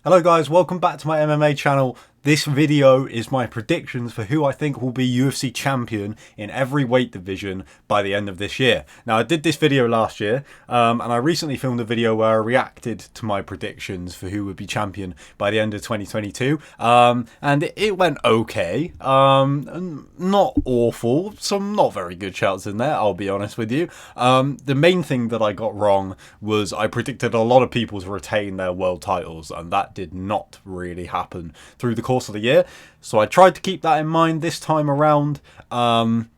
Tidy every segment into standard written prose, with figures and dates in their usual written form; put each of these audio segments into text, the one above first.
Hello guys, welcome back to my MMA channel. This video is my predictions for who I think will be UFC champion in every weight division by the end of this year. Now, I did this video last year, and I recently filmed a video where I reacted to my predictions for who would be champion by the end of 2022, and it went okay. Not awful, some not very good shouts in there, I'll be honest with you. The main thing that I got wrong was I predicted a lot of people to retain their world titles, and that did not really happen through the course of the year. So I tried to keep that in mind this time around. And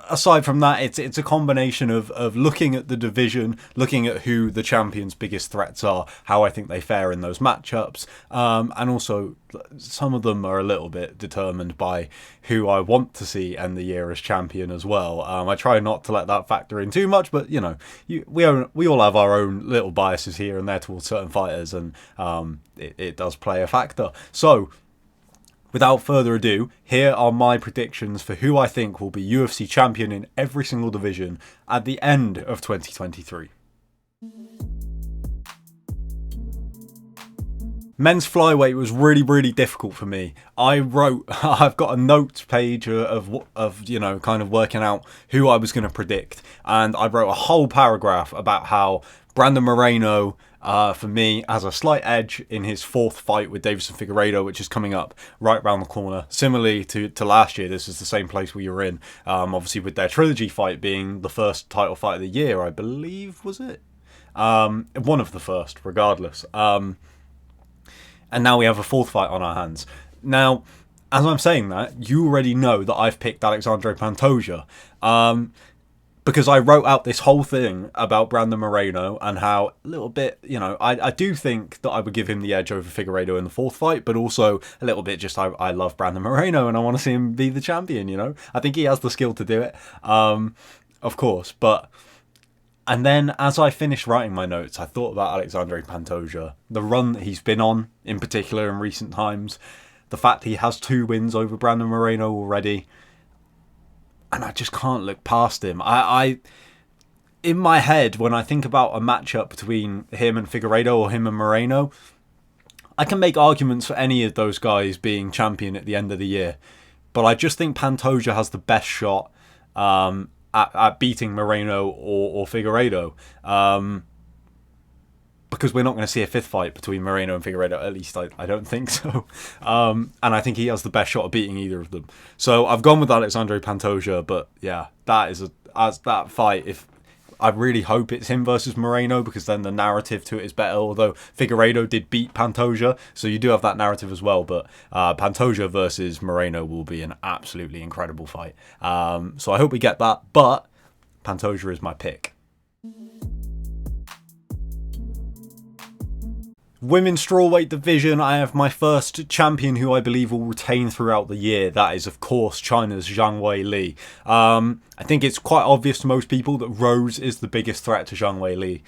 aside from that, it's a combination of looking at the division, looking at who the champion's biggest threats are, how I think they fare in those matchups, and also some of them are a little bit determined by who I want to see end the year as champion as well. I try not to let that factor in too much, but you know, we all have our own little biases here and there towards certain fighters, and it does play a factor. So without further ado, here are my predictions for who I think will be UFC champion in every single division at the end of 2023. Men's flyweight was really difficult for me. I've got a notes page of you know, kind of working out who I was going to predict, and I wrote a whole paragraph about how Brandon Moreno, for me, has a slight edge in his fourth fight with Deiveson Figueiredo, which is coming up right round the corner. Similarly to last year, this is the same place we were in, obviously with their trilogy fight being the first title fight of the year, I believe, was it? One of the first, regardless. And now we have a fourth fight on our hands. Now, as I'm saying that, you already know that I've picked Alexandre Pantoja. Because I wrote out this whole thing about Brandon Moreno and how a little bit, you know, I do think that I would give him the edge over Figueiredo in the fourth fight, but also a little bit just I love Brandon Moreno and I want to see him be the champion, you know. I think he has the skill to do it, of course. And then as I finished writing my notes, I thought about Alexandre Pantoja, the run that he's been on, in particular in recent times, the fact he has 2 wins over Brandon Moreno already, and I just can't look past him. I in my head, when I think about a matchup between him and Figueiredo or him and Moreno, I can make arguments for any of those guys being champion at the end of the year. But I just think Pantoja has the best shot at beating Moreno or Figueiredo. Because we're not going to see a 5th fight between Moreno and Figueiredo, at least I don't think so. And I think he has the best shot of beating either of them. So I've gone with Alexandre Pantoja, but yeah, that fight, if I really hope it's him versus Moreno, because then the narrative to it is better, although Figueiredo did beat Pantoja, so you do have that narrative as well, but Pantoja versus Moreno will be an absolutely incredible fight. So I hope we get that, but Pantoja is my pick. Women's strawweight division, I have my first champion who I believe will retain throughout the year. That is, of course, China's Zhang Weili. I think it's quite obvious to most people that Rose is the biggest threat to Zhang Weili.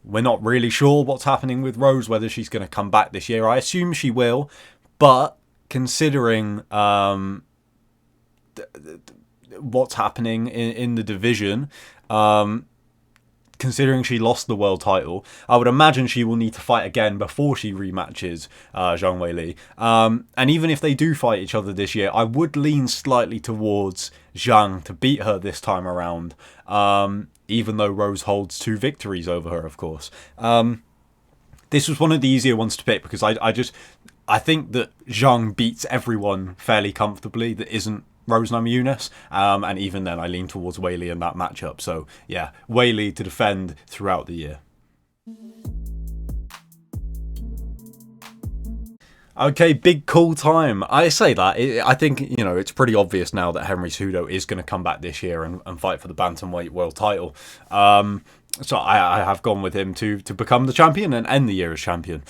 We're not really sure what's happening with Rose, whether she's going to come back this year. I assume she will, but considering what's happening in the division, considering she lost the world title, I would imagine she will need to fight again before she rematches Zhang Weili. And even if they do fight each other this year, I would lean slightly towards Zhang to beat her this time around, even though Rose holds 2 victories over her, of course. This was one of the easier ones to pick because I think that Zhang beats everyone fairly comfortably that isn't Rose Namajunas, and even then I lean towards Weili in that matchup. So yeah, Weili to defend throughout the year. Okay, big call time. I say that. I think, you know, it's pretty obvious now that Henry Cejudo is going to come back this year and fight for the Bantamweight world title. So I have gone with him to become the champion and end the year as champion.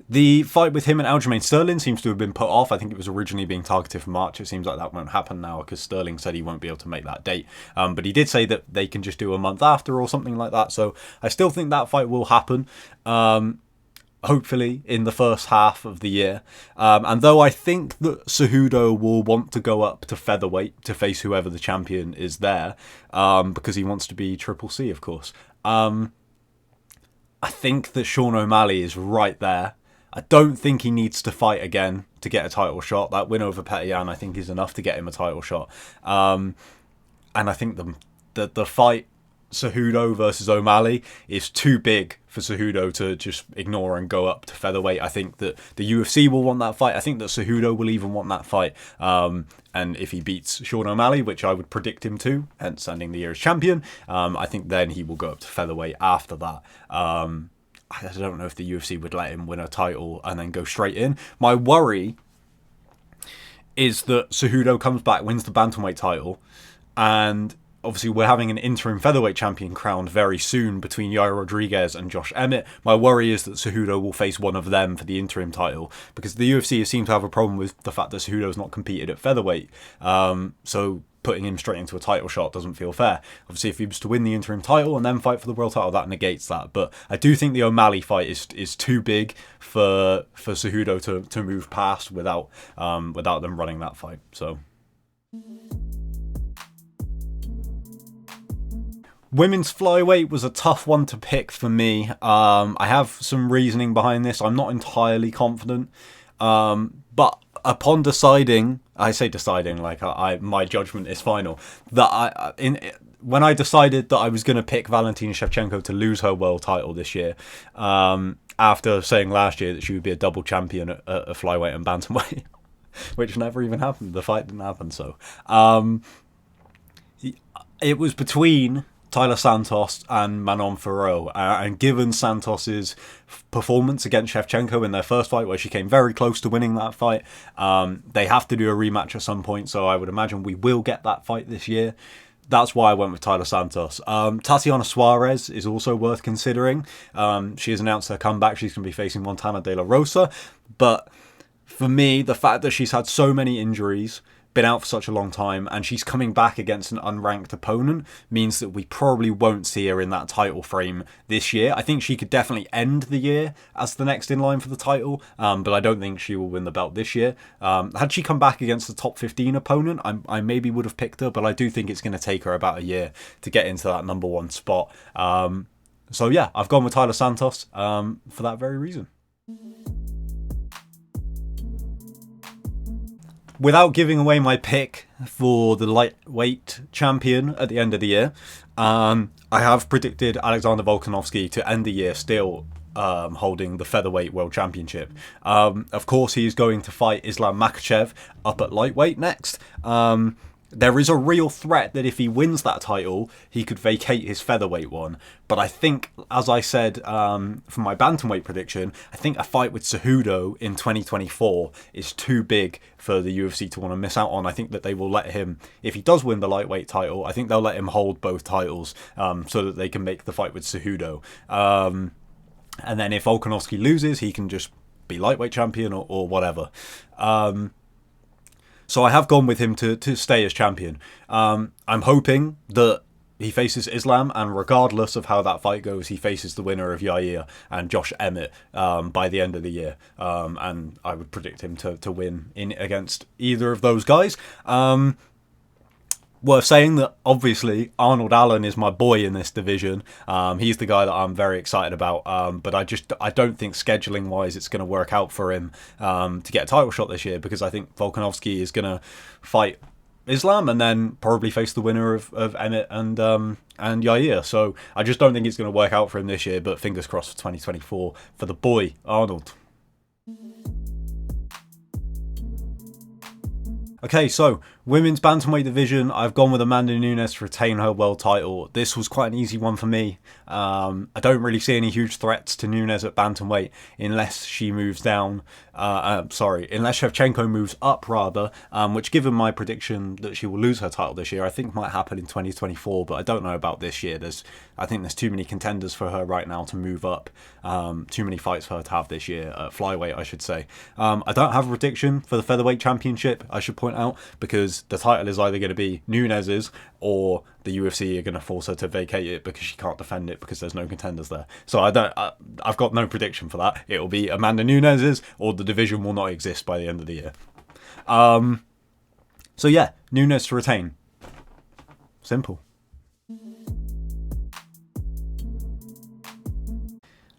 The fight with him and Aljamain Sterling seems to have been put off. I think it was originally being targeted for March. It seems like that won't happen now because Sterling said he won't be able to make that date. But he did say that they can just do a month after or something like that. So I still think that fight will happen. Hopefully in the first half of the year. And though I think that Cejudo will want to go up to featherweight to face whoever the champion is there, because he wants to be Triple C, of course. I think that Sean O'Malley is right there. I don't think he needs to fight again to get a title shot. That win over Petr Yan, I think, is enough to get him a title shot. And I think the fight Cejudo versus O'Malley is too big for Cejudo to just ignore and go up to featherweight. I think that the UFC will want that fight. I think that Cejudo will even want that fight. And if he beats Sean O'Malley, which I would predict him to, hence ending the year as champion, I think then he will go up to featherweight after that. I don't know if the UFC would let him win a title and then go straight in. My worry is that Cejudo comes back, wins the bantamweight title, and obviously we're having an interim featherweight champion crowned very soon between Yair Rodriguez and Josh Emmett. My worry is that Cejudo will face one of them for the interim title, because the UFC seems to have a problem with the fact that Cejudo's not competed at featherweight. So putting him straight into a title shot doesn't feel fair. Obviously, if he was to win the interim title and then fight for the world title, that negates that. But I do think the O'Malley fight is too big for Cejudo to move past without them running that fight. So women's flyweight was a tough one to pick for me. I have some reasoning behind this. I'm not entirely confident, but upon deciding, I say deciding like my judgment is final, that when I decided that I was going to pick Valentina Shevchenko to lose her world title this year, after saying last year that she would be a double champion at flyweight and bantamweight, which never even happened. The fight didn't happen. So it was between Tyler Santos and Manon Fiorot, and given Santos's performance against Shevchenko in their first fight, where she came very close to winning that fight, they have to do a rematch at some point, so I would imagine we will get that fight this year. That's why I went with Tyler Santos. Tatiana Suarez is also worth considering. She has announced her comeback. She's going to be facing Montana De La Rosa, but for me, the fact that she's had so many injuries, been out for such a long time, and she's coming back against an unranked opponent means that we probably won't see her in that title frame this year. I think she could definitely end the year as the next in line for the title, but I don't think she will win the belt this year. Had she come back against the top 15 opponent, I maybe would have picked her, but I do think it's going to take her about a year to get into that number one spot. So yeah, I've gone with Tyler Santos for that very reason. Without giving away my pick for the lightweight champion at the end of the year, I have predicted Alexander Volkanovski to end the year still holding the featherweight world championship. Of course, he's going to fight Islam Makhachev up at lightweight next. There is a real threat that if he wins that title, he could vacate his featherweight one. But I think, as I said for my bantamweight prediction, I think a fight with Cejudo in 2024 is too big for the UFC to want to miss out on. I think that they will let him, if he does win the lightweight title, I think they'll let him hold both titles so that they can make the fight with Cejudo. And then if Volkanovski loses, he can just be lightweight champion or whatever. So I have gone with him to stay as champion. I'm hoping that he faces Islam, and regardless of how that fight goes, he faces the winner of Yair and Josh Emmett by the end of the year. And I would predict him to win against either of those guys. Worth saying that obviously Arnold Allen is my boy in this division. He's the guy that I'm very excited about, but I don't think scheduling wise it's going to work out for him to get a title shot this year, because I think Volkanovski is going to fight Islam and then probably face the winner of Emmett and Yair. So I just don't think it's going to work out for him this year, but fingers crossed for 2024 for the boy Arnold. Okay, so women's bantamweight division, I've gone with Amanda Nunes to retain her world title. This was quite an easy one for me. I don't really see any huge threats to Nunes at bantamweight unless she moves down. Unless Shevchenko moves up, rather, which, given my prediction that she will lose her title this year, I think might happen in 2024, but I don't know about this year. I think there's too many contenders for her right now to move up. Too many fights for her to have this year, flyweight, I should say. I don't have a prediction for the featherweight championship, I should point out, because the title is either going to be Nunes's or the UFC are going to force her to vacate it because she can't defend it because there's no contenders there. So I've got no prediction for that. It will be Amanda Nunes's, or the division will not exist by the end of the year. So yeah, Nunes to retain. Simple.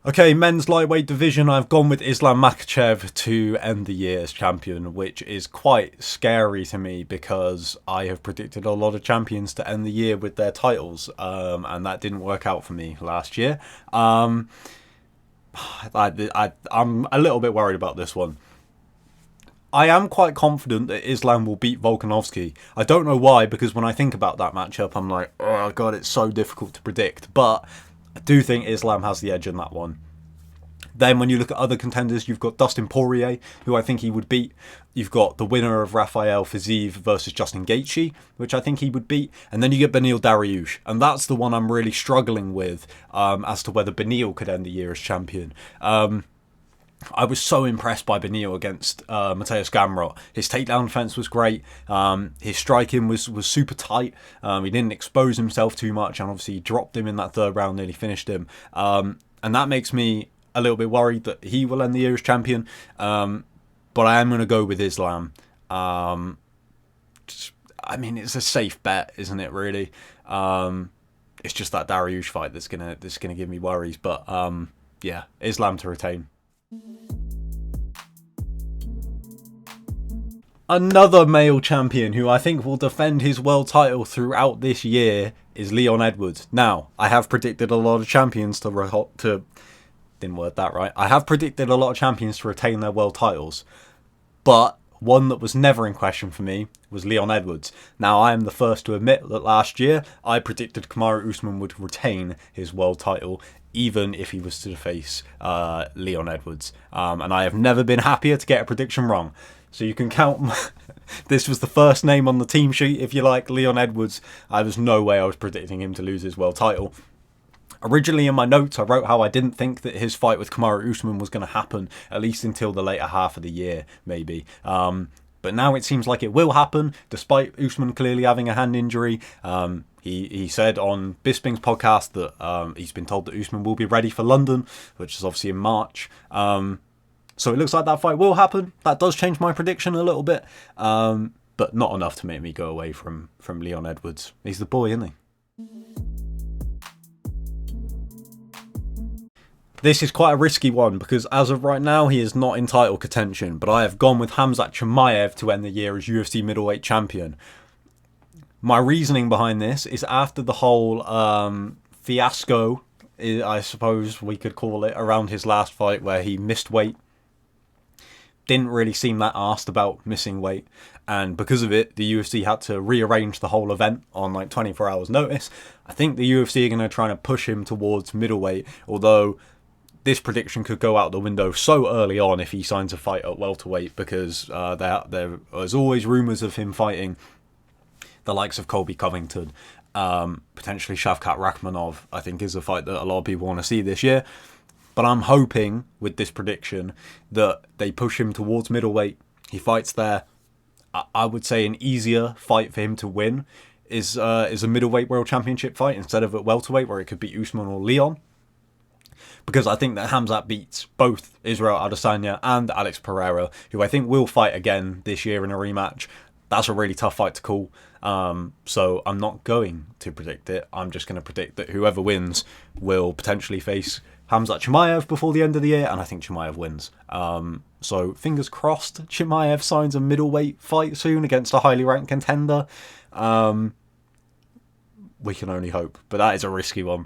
Okay, men's lightweight division, I've gone with Islam Makhachev to end the year as champion, which is quite scary to me because I have predicted a lot of champions to end the year with their titles, and that didn't work out for me last year. I'm a little bit worried about this one. I am quite confident that Islam will beat Volkanovski. I don't know why, because when I think about that matchup, I'm like, oh god, it's so difficult to predict. But I do think Islam has the edge in that one. Then when you look at other contenders, you've got Dustin Poirier, who I think he would beat. You've got the winner of Rafael Fiziev versus Justin Gaethje, which I think he would beat. And then you get Beneil Dariush. And that's the one I'm really struggling with as to whether Beneil could end the year as champion. I was so impressed by Beneil against Mateusz Gamrot. His takedown defense was great. His striking was super tight. He didn't expose himself too much, and obviously he dropped him in that third round, nearly finished him. And that makes me a little bit worried that he will end the year as champion. But I am going to go with Islam. I mean, it's a safe bet, isn't it? Really, it's just that Dariush fight that's gonna give me worries. But yeah, Islam to retain. Another male champion who I think will defend his world title throughout this year is Leon Edwards. Now, I have predicted a lot of champions didn't word that right. I have predicted a lot of champions to retain their world titles, but one that was never in question for me was Leon Edwards. Now, I am the first to admit that last year I predicted Kamaru Usman would retain his world title, even if he was to face Leon Edwards. And I have never been happier to get a prediction wrong. So you can count, this was the first name on the team sheet, if you like, Leon Edwards. There's no way I was predicting him to lose his world title. Originally in my notes, I wrote how I didn't think that his fight with Kamaru Usman was going to happen, at least until the later half of the year, maybe. But now it seems like it will happen, despite Usman clearly having a hand injury. He said on Bisping's podcast that he's been told that Usman will be ready for London, which is obviously in March. So it looks like that fight will happen. That does change my prediction a little bit, but not enough to make me go away from Leon Edwards. He's the boy, isn't he? This is quite a risky one because as of right now he is not in title contention, but I have gone with Khamzat Chimaev to end the year as UFC middleweight champion. My reasoning behind this is after the whole fiasco, I suppose we could call it, around his last fight where he missed weight. Didn't really seem that arsed about missing weight, and because of it the UFC had to rearrange the whole event on like 24 hours notice. I think the UFC are going to try to push him towards middleweight, although this prediction could go out the window so early on if he signs a fight at welterweight, because there was always rumours of him fighting the likes of Colby Covington, potentially Shavkat Rakhmonov. I think is a fight that a lot of people want to see this year. But I'm hoping with this prediction that they push him towards middleweight. He fights there. I would say an easier fight for him to win is a middleweight world championship fight instead of at welterweight where it could be Usman or Leon. Because I think that Khamzat beats both Israel Adesanya and Alex Pereira, who I think will fight again this year in a rematch. That's a really tough fight to call. So I'm not going to predict it. I'm just going to predict that whoever wins will potentially face Khamzat Chimaev before the end of the year, and I think Chimaev wins. So fingers crossed Chimaev signs a middleweight fight soon against a highly ranked contender. We can only hope, but that is a risky one.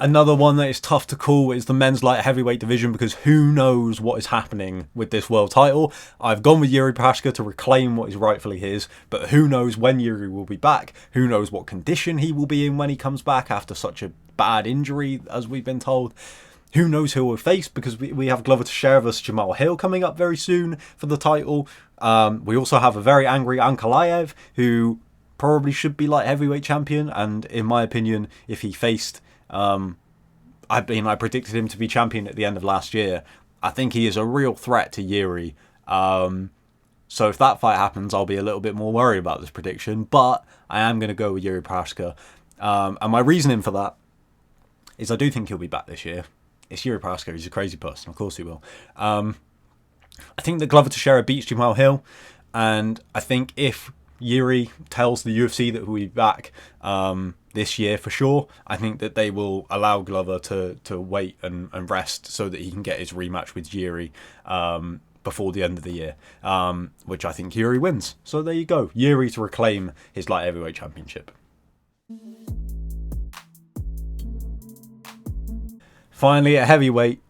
Another one that is tough to call is the men's light heavyweight division, because who knows what is happening with this world title. I've gone with Yuri Prochazka to reclaim what is rightfully his, but who knows when Yuri will be back? Who knows what condition he will be in when he comes back after such a bad injury, as we've been told. Who knows who we'll face, because we have Glover Teixeira versus Jamal Hill coming up very soon for the title. We also have a very angry Ankalaev, who probably should be light heavyweight champion, and in my opinion, if he faced... I predicted him to be champion at the end of last year. I think he is a real threat to Yuri. So if that fight happens, I'll be a little bit more worried about this prediction. But I am going to go with Yuri Prochazka. And my reasoning for that is I do think he'll be back this year. It's Yuri Prochazka. He's a crazy person. Of course he will. I think that Glover Teixeira beats Jamal Hill. And I think if Yuri tells the UFC that he'll be back... this year for sure. I think that they will allow Glover to wait and rest so that he can get his rematch with Jiri before the end of the year, which I think Jiri wins. So there you go. Jiri to reclaim his light heavyweight championship. Finally, at heavyweight,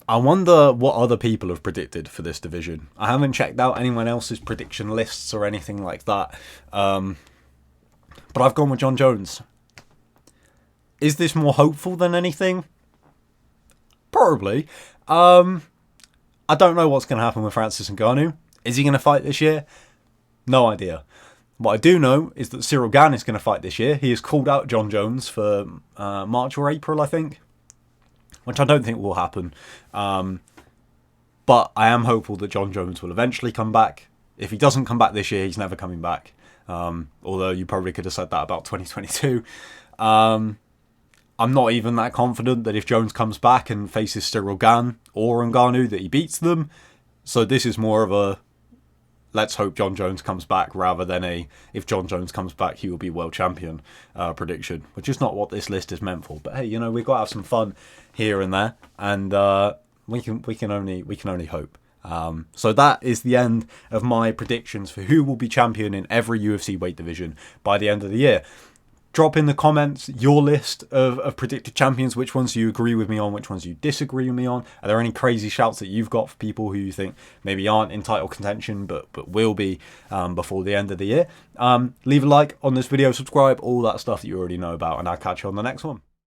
I wonder what other people have predicted for this division. I haven't checked out anyone else's prediction lists or anything like that. But I've gone with Jon Jones. Is this more hopeful than anything? Probably. I don't know what's going to happen with Francis Ngannou. Is he going to fight this year? No idea. What I do know is that Cyril Gane is going to fight this year. He has called out Jon Jones for March or April, I think, which I don't think will happen. But I am hopeful that Jon Jones will eventually come back. If he doesn't come back this year, he's never coming back. Although you probably could have said that about 2022. I'm not even that confident that if Jones comes back and faces Cyril Gane or Ngannou that he beats them. So this is more of a let's hope Jon Jones comes back rather than a if Jon Jones comes back he will be world champion prediction, which is not what this list is meant for. But hey, you know, we've got to have some fun here and there, and we can only hope. So that is the end of my predictions for who will be champion in every UFC weight division by the end of the year. Drop in the comments your list of predicted champions, which ones you agree with me on, which ones you disagree with me on. Are there any crazy shouts that you've got for people who you think maybe aren't in title contention but will be before the end of the year? Leave a like on this video, subscribe, all that stuff that you already know about, and I'll catch you on the next one.